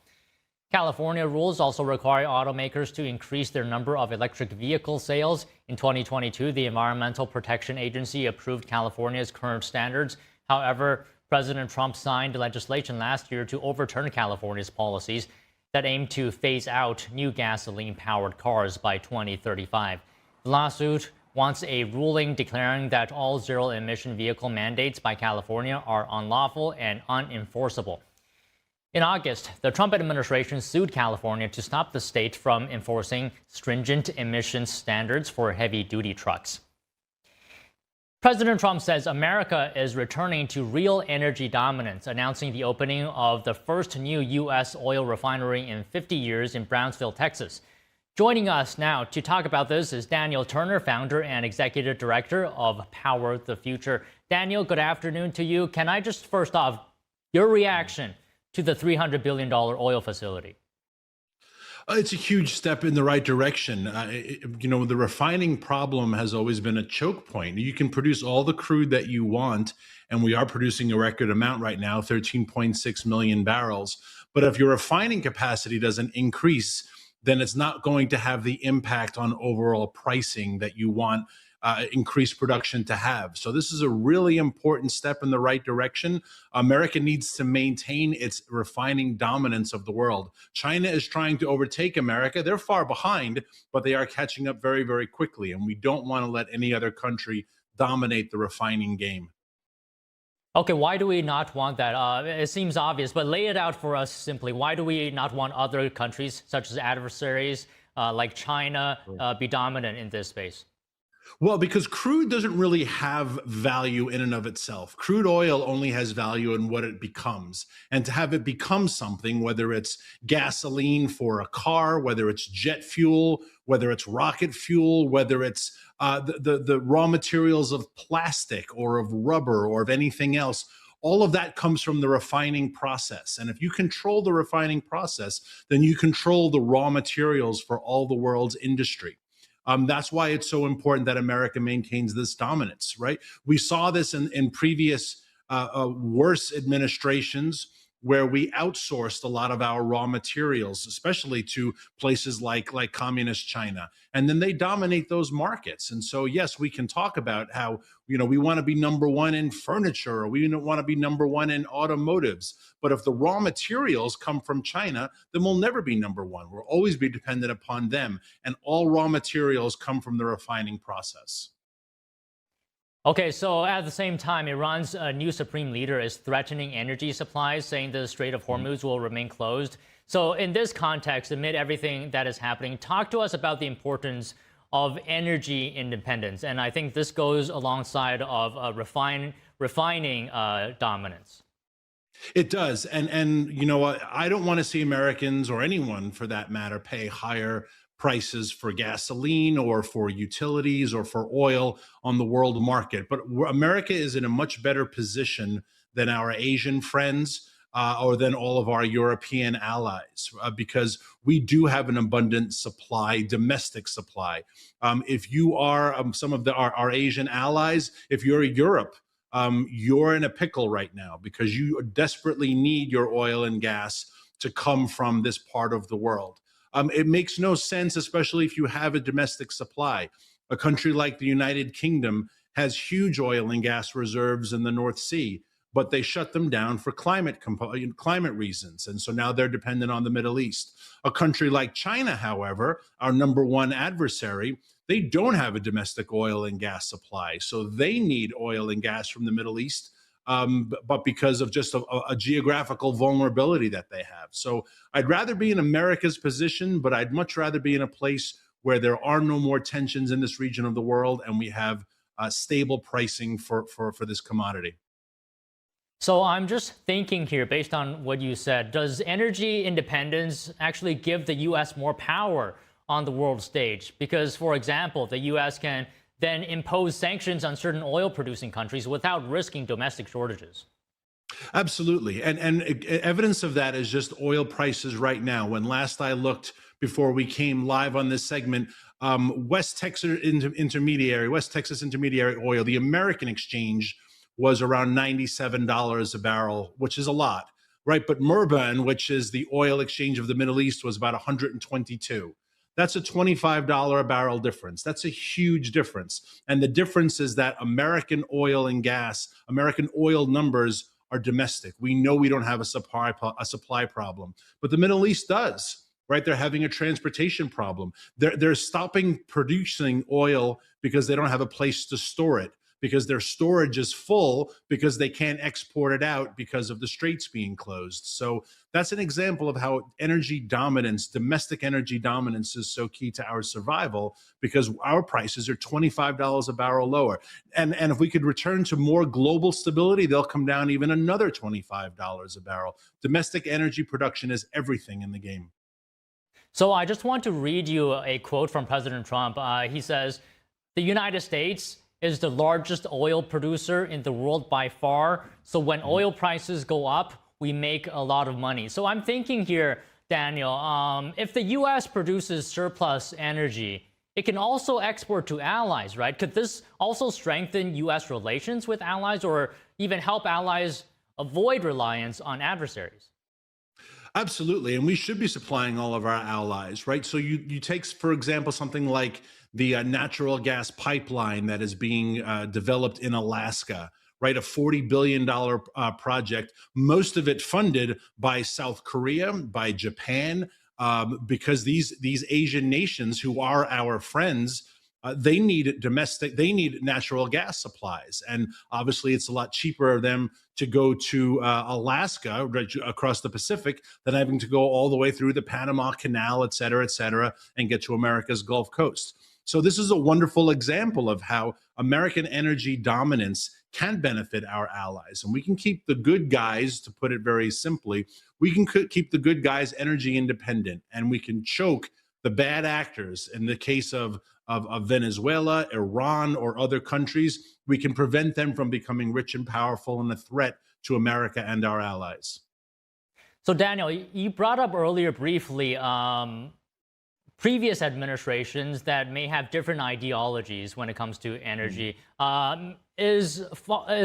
California rules also require automakers to increase their number of electric vehicle sales. In 2022, the Environmental Protection Agency approved California's current standards. However, President Trump signed legislation last year to overturn California's policies that aim to phase out new gasoline-powered cars by 2035. The lawsuit wants a ruling declaring that all zero-emission vehicle mandates by California are unlawful and unenforceable. In August, the Trump administration sued California to stop the state from enforcing stringent emissions standards for heavy-duty trucks. President Trump says America is returning to real energy dominance, announcing the opening of the first new U.S. oil refinery in 50 years in Brownsville, Texas. Joining us now to talk about this is Daniel Turner, founder and executive director of Power the Future. Daniel, good afternoon to you. Can I just first off, your reaction to the $300 billion oil facility? It's a huge step in the right direction. The refining problem has always been a choke point. You can produce all the crude that you want, and we are producing a record amount right now, 13.6 million barrels. But if your refining capacity doesn't increase, then it's not going to have the impact on overall pricing that you want increased production to have. So this is a really important step in the right direction. America needs to maintain its refining dominance of the world. China is trying to overtake America. They're far behind, but they are catching up very, very quickly. And we don't want to let any other country dominate the refining game. Okay, why do we not want that? It seems obvious, but lay it out for us simply. Why do we not want other countries, such as adversaries like China, be dominant in this space? Well, because crude doesn't really have value in and of itself. Crude oil only has value in what it becomes. And to have it become something, whether it's gasoline for a car, whether it's jet fuel, whether it's rocket fuel, whether it's the raw materials of plastic or of rubber or of anything else, all of that comes from the refining process. And if you control the refining process, then you control the raw materials for all the world's industry. That's why it's so important that America maintains this dominance, right? We saw this in previous worse administrations where we outsourced a lot of our raw materials, especially to places like communist China. And then they dominate those markets. And so, yes, we can talk about how, we want to be number one in furniture, or we want to be number one in automotives. But if the raw materials come from China, then we'll never be number one. We'll always be dependent upon them. And all raw materials come from the refining process. Okay, so at the same time, Iran's new supreme leader is threatening energy supplies, saying the Strait of Hormuz will remain closed. So in this context, amid everything that is happening, talk to us about the importance of energy independence. And I think this goes alongside of refining dominance. It does. And I don't want to see Americans, or anyone for that matter, pay higher prices for gasoline or for utilities or for oil on the world market. But America is in a much better position than our Asian friends or than all of our European allies because we do have an abundant supply, domestic supply. If you are some of our Asian allies, if you're Europe, you're in a pickle right now because you desperately need your oil and gas to come from this part of the world. It makes no sense, especially if you have a domestic supply. A country like the United Kingdom has huge oil and gas reserves in the North Sea, but they shut them down for climate reasons. And so now they're dependent on the Middle East. A country like China, however, our number one adversary, they don't have a domestic oil and gas supply. So they need oil and gas from the Middle East, but because of just a geographical vulnerability that they have. So I'd rather be in America's position, but I'd much rather be in a place where there are no more tensions in this region of the world and we have stable pricing for this commodity. So I'm just thinking here, based on what you said, does energy independence actually give the U.S. more power on the world stage? Because, for example, the U.S. can then impose sanctions on certain oil-producing countries without risking domestic shortages. Absolutely. And evidence of that is just oil prices right now. When last I looked before we came live on this segment, West Texas Intermediary oil, the American exchange, was around $97 a barrel, which is a lot, right? But Murban, which is the oil exchange of the Middle East, was about $122. That's a $25 a barrel difference. That's a huge difference. And the difference is that American oil and gas, American oil numbers are domestic. We know we don't have a supply problem, but the Middle East does, right? They're having a transportation problem. They're stopping producing oil because they don't have a place to store it, because their storage is full, because they can't export it out because of the straits being closed. So that's an example of how energy dominance, domestic energy dominance, is so key to our survival, because our prices are $25 a barrel lower. And if we could return to more global stability, they'll come down even another $25 a barrel. Domestic energy production is everything in the game. So I just want to read you a quote from President Trump. He says, "The United States is the largest oil producer in the world by far. So when oil prices go up, we make a lot of money." So I'm thinking here, Daniel, if the U.S. produces surplus energy, it can also export to allies, right? Could this also strengthen U.S. relations with allies or even help allies avoid reliance on adversaries? Absolutely. And we should be supplying all of our allies, right? So you take, for example, something like the natural gas pipeline that is being developed in Alaska, right? A $40 billion project, most of it funded by South Korea, by Japan, because these Asian nations who are our friends, they need natural gas supplies. And obviously it's a lot cheaper for them to go to Alaska, right, across the Pacific, than having to go all the way through the Panama Canal, et cetera, and get to America's Gulf Coast. So this is a wonderful example of how American energy dominance can benefit our allies. And we can keep the good guys, to put it very simply, we can keep the good guys energy independent, and we can choke the bad actors. In the case of Venezuela, Iran, or other countries, we can prevent them from becoming rich and powerful and a threat to America and our allies. So Daniel, you brought up earlier briefly previous administrations that may have different ideologies when it comes to energy. Is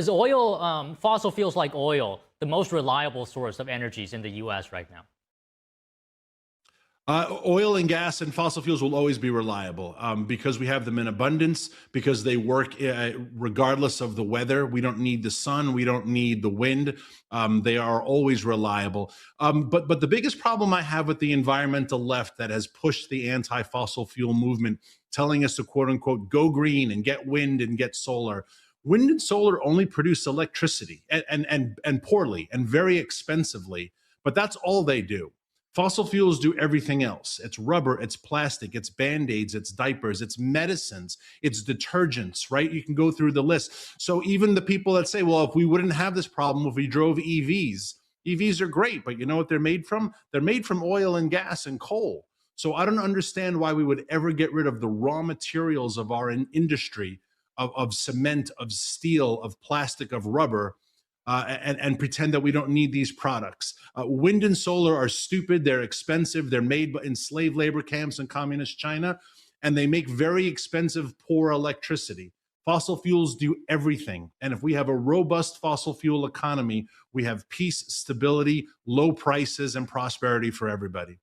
oil, fossil fuels like oil, the most reliable source of energies in the U.S. right now? Oil and gas and fossil fuels will always be reliable because we have them in abundance, because they work regardless of the weather. We don't need the sun. We don't need the wind. They are always reliable. But the biggest problem I have with the environmental left that has pushed the anti-fossil fuel movement, telling us to, quote unquote, go green and get wind and get solar. Wind and solar only produce electricity and poorly and very expensively, but that's all they do. Fossil fuels do everything else. It's rubber, it's plastic, it's Band-Aids, it's diapers, it's medicines, it's detergents, right? You can go through the list. So even the people that say, well, if we wouldn't have this problem if we drove EVs are great, but you know what they're made from? They're made from oil and gas and coal. So I don't understand why we would ever get rid of the raw materials of our industry, of cement, of steel, of plastic, of rubber, and pretend that we don't need these products. Wind and solar are stupid. They're expensive. They're made in slave labor camps in communist China, and they make very expensive, poor electricity. Fossil fuels do everything. And if we have a robust fossil fuel economy, we have peace, stability, low prices, and prosperity for everybody.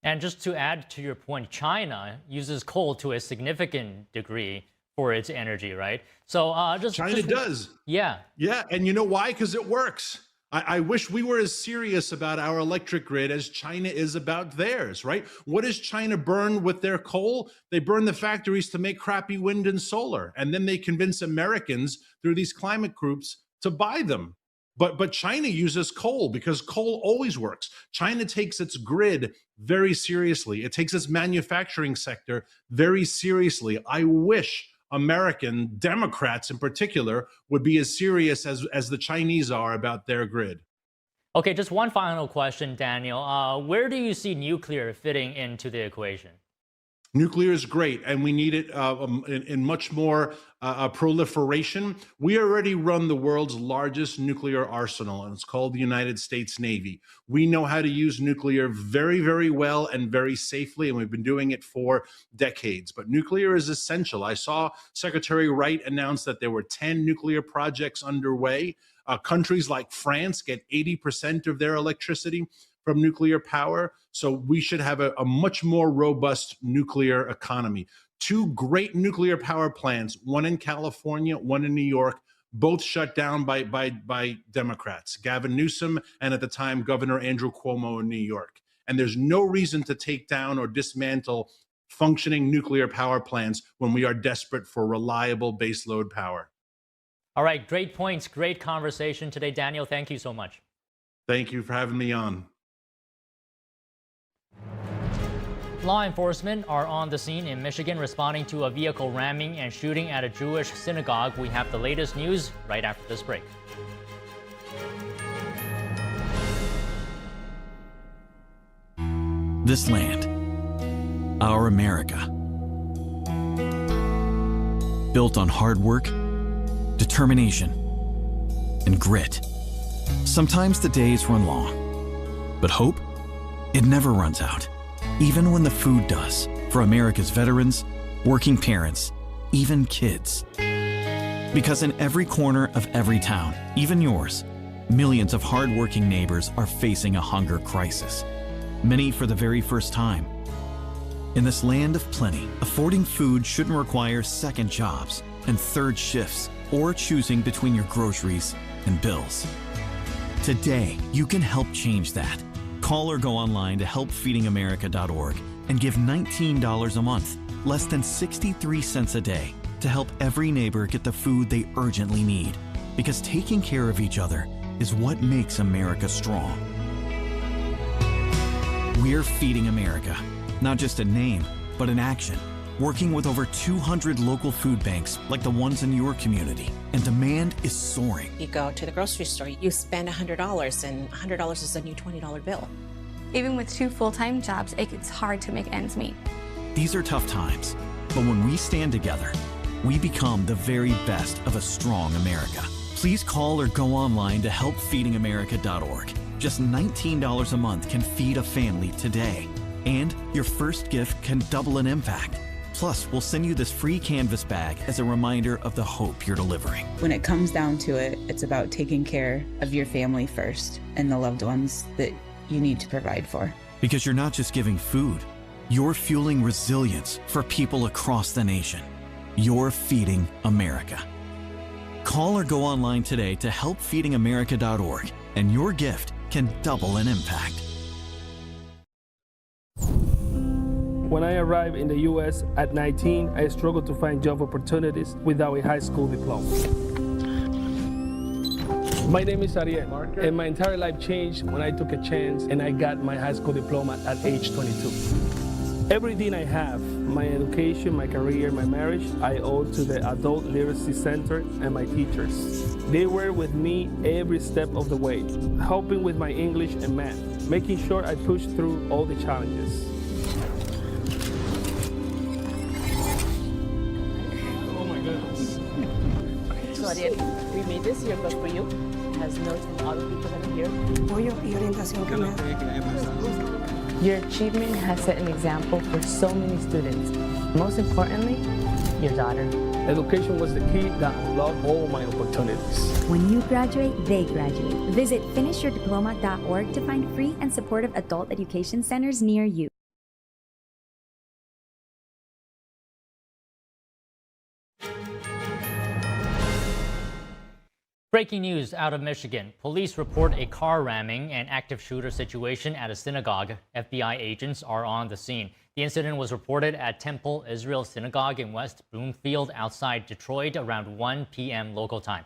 And just to add to your point, China uses coal to a significant degree for its energy, right? So China does. Yeah. Yeah, and you know why? Because it works. I wish we were as serious about our electric grid as China is about theirs, right? What does China burn with their coal? They burn the factories to make crappy wind and solar, and then they convince Americans through these climate groups to buy them. But China uses coal because coal always works. China takes its grid very seriously. It takes its manufacturing sector very seriously. I wish American Democrats in particular would be as serious as the Chinese are about their grid. Okay, just one final question, Daniel. Where do you see nuclear fitting into the equation? Nuclear is great, and we need it in much more proliferation. We already run the world's largest nuclear arsenal, and it's called the United States Navy. We know how to use nuclear very, very well and very safely, and we've been doing it for decades. But nuclear is essential. I saw Secretary Wright announce that there were 10 nuclear projects underway. Countries like France get 80% of their electricity from nuclear power. So we should have a much more robust nuclear economy. 2 great nuclear power plants, one in California, one in New York, both shut down by Democrats, Gavin Newsom, and at the time, Governor Andrew Cuomo in New York. And there's no reason to take down or dismantle functioning nuclear power plants when we are desperate for reliable baseload power. All right, great points, great conversation today, Daniel. Thank you so much. Thank you for having me on. Law enforcement are on the scene in Michigan responding to a vehicle ramming and shooting at a Jewish synagogue. We have the latest news right after this break. This land, our America, built on hard work, determination, and grit. Sometimes the days run long, but hope, it never runs out. Even when the food does, for America's veterans, working parents, even kids. Because in every corner of every town, even yours, millions of hardworking neighbors are facing a hunger crisis. Many for the very first time. In this land of plenty, affording food shouldn't require second jobs and third shifts or choosing between your groceries and bills. Today, you can help change that. Call or go online to helpfeedingamerica.org and give $19 a month, less than 63 cents a day, to help every neighbor get the food they urgently need. Because taking care of each other is what makes America strong. We're Feeding America, not just a name, but an action. Working with over 200 local food banks like the ones in your community, and demand is soaring. You go to the grocery store, you spend $100, and $100 is a new $20 bill. Even with 2 full-time jobs, it's hard to make ends meet. These are tough times, but when we stand together, we become the very best of a strong America. Please call or go online to helpfeedingamerica.org. Just $19 a month can feed a family today, and your first gift can double an impact. Plus, we'll send you this free canvas bag as a reminder of the hope you're delivering. When it comes down to it, it's about taking care of your family first and the loved ones that you need to provide for. Because you're not just giving food, you're fueling resilience for people across the nation. You're feeding America. Call or go online today to helpfeedingamerica.org, and your gift can double an impact. When I arrived in the U.S. at 19, I struggled to find job opportunities without a high school diploma. My name is Ariel, and my entire life changed when I took a chance and I got my high school diploma at age 22. Everything I have, my education, my career, my marriage, I owe to the Adult Literacy Center and my teachers. They were with me every step of the way, helping with my English and math, making sure I pushed through all the challenges. Ariel, we made this here just for you. It has notes from other people that are here. Your achievement has set an example for so many students. Most importantly, your daughter. Education was the key that unlocked all my opportunities. When you graduate, they graduate. Visit finishyourdiploma.org to find free and supportive adult education centers near you. Breaking news out of Michigan. Police report a car ramming and active shooter situation at a synagogue. FBI agents are on the scene. The incident was reported at Temple Israel Synagogue in West Bloomfield outside Detroit around 1 p.m. local time.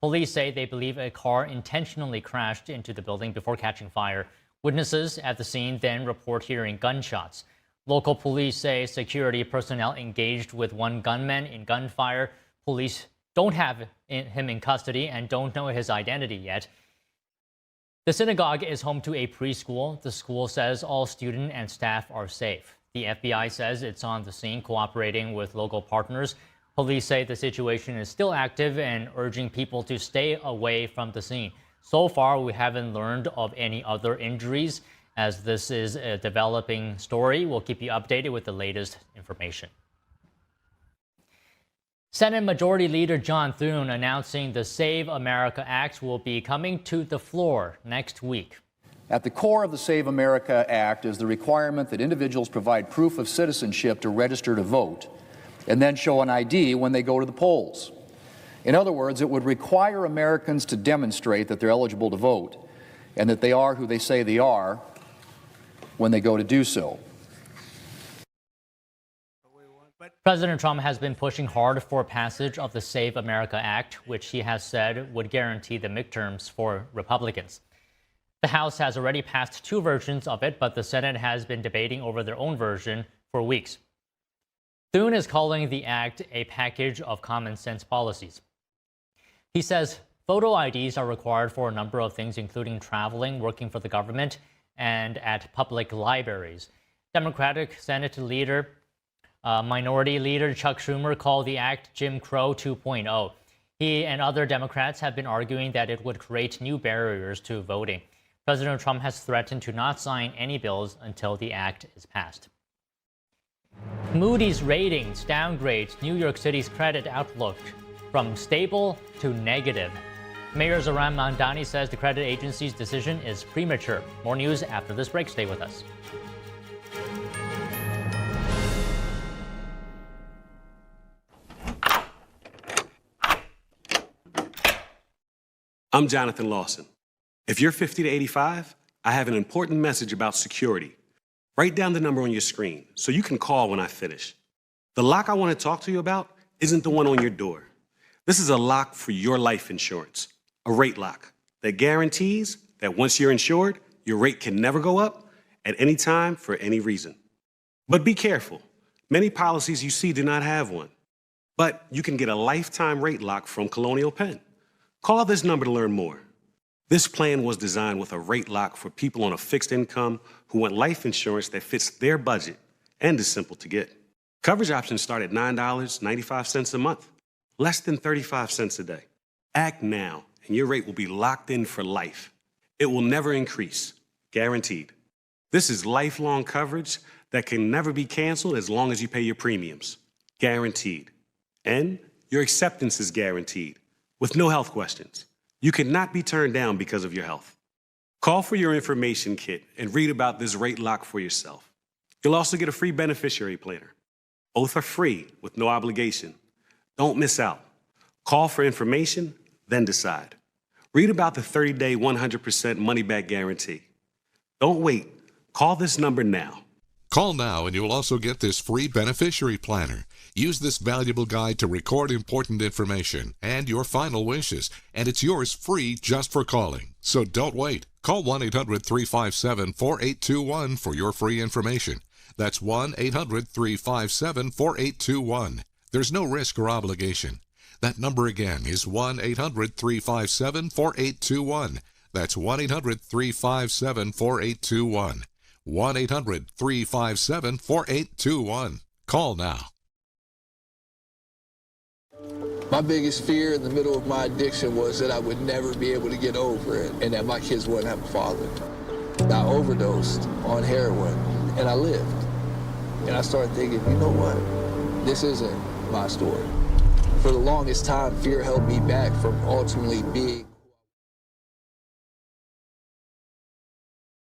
Police say they believe a car intentionally crashed into the building before catching fire. Witnesses at the scene then report hearing gunshots. Local police say security personnel engaged with one gunman in gunfire. Police don't have him in custody and don't know his identity yet. The synagogue is home to a preschool. The school says all students and staff are safe. The FBI says it's on the scene cooperating with local partners. Police say the situation is still active and urging people to stay away from the scene. So far, we haven't learned of any other injuries. As this is a developing story, we'll keep you updated with the latest information. Senate Majority Leader John Thune announcing the Save America Act will be coming to the floor next week. At the core of the Save America Act is the requirement that individuals provide proof of citizenship to register to vote and then show an ID when they go to the polls. In other words, it would require Americans to demonstrate that they're eligible to vote and that they are who they say they are when they go to do so. President Trump has been pushing hard for passage of the Save America Act, which he has said would guarantee the midterms for Republicans. The House has already passed two versions of it, but the Senate has been debating over their own version for weeks. Thune is calling the act a package of common sense policies. He says photo IDs are required for a number of things, including traveling, working for the government, and at public libraries. Democratic Senate leader Minority Leader Chuck Schumer called the act Jim Crow 2.0. He and other Democrats have been arguing that it would create new barriers to voting. President Trump has threatened to not sign any bills until the act is passed. Moody's ratings downgrades New York City's credit outlook from stable to negative. Mayor Zohran Mamdani says the credit agency's decision is premature. More news after this break. Stay with us. I'm Jonathan Lawson. If you're 50 to 85, I have an important message about security. Write down the number on your screen so you can call when I finish. The lock I want to talk to you about isn't the one on your door. This is a lock for your life insurance, a rate lock that guarantees that once you're insured, your rate can never go up at any time for any reason. But be careful. Many policies you see do not have one. But you can get a lifetime rate lock from Colonial Penn. Call this number to learn more. This plan was designed with a rate lock for people on a fixed income who want life insurance that fits their budget and is simple to get. Coverage options start at $9.95 a month, less than 35 cents a day. Act now, and your rate will be locked in for life. It will never increase, guaranteed. This is lifelong coverage that can never be canceled as long as you pay your premiums, guaranteed. And your acceptance is guaranteed, with no health questions. You cannot be turned down because of your health. Call for your information kit and read about this rate lock for yourself. You'll also get a free beneficiary planner. Both are free with no obligation. Don't miss out. Call for information, then decide. Read about the 30-day 100% money-back guarantee. Don't wait. Call this number now. Call now and you'll also get this free beneficiary planner. Use this valuable guide to record important information and your final wishes, and it's yours free just for calling. So don't wait. Call 1-800-357-4821 for your free information. That's 1-800-357-4821. There's no risk or obligation. That number again is 1-800-357-4821. That's 1-800-357-4821. 1-800-357-4821. Call now. My biggest fear in the middle of my addiction was that I would never be able to get over it and that my kids wouldn't have a father. I overdosed on heroin and I lived. And I started thinking, you know what? This isn't my story. For the longest time, fear held me back from ultimately being